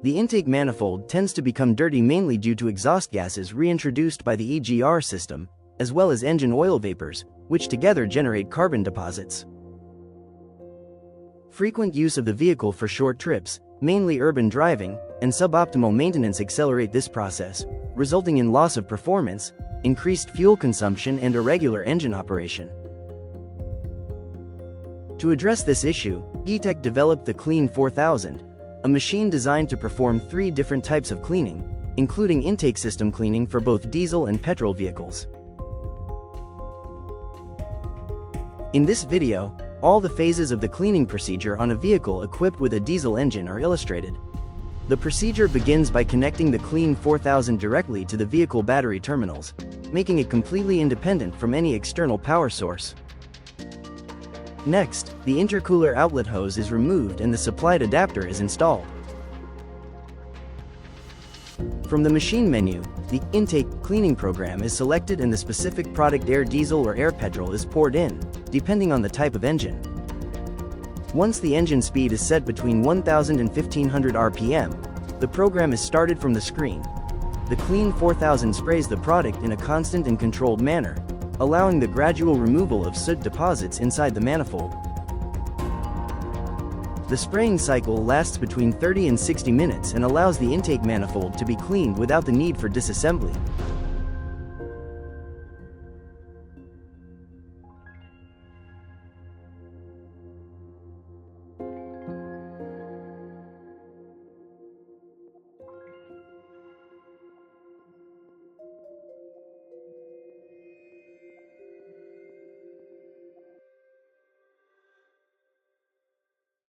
The intake manifold tends to become dirty mainly due to exhaust gases reintroduced by the EGR system, as well as engine oil vapors, which together generate carbon deposits. Frequent use of the vehicle for short trips, mainly urban driving, and suboptimal maintenance accelerate this process, resulting in loss of performance, increased fuel consumption, and irregular engine operation. To address this issue, Geatek developed the Klean 4000, a machine designed to perform 3 different types of cleaning, including intake system cleaning for both diesel and petrol vehicles. In this video, all the phases of the cleaning procedure on a vehicle equipped with a diesel engine are illustrated. The procedure begins by connecting the Klean 4000 directly to the vehicle battery terminals, making it completely independent from any external power source. Next, the intercooler outlet hose is removed and the supplied adapter is installed. From the machine menu, the intake cleaning program is selected and the specific product air diesel or air petrol is poured in, depending on the type of engine. Once the engine speed is set between 1000 and 1500 RPM, the program is started from the screen. The Klean 4000 sprays the product in a constant and controlled manner, allowing the gradual removal of soot deposits inside the manifold. The spraying cycle lasts between 30 and 60 minutes and allows the intake manifold to be cleaned without the need for disassembly.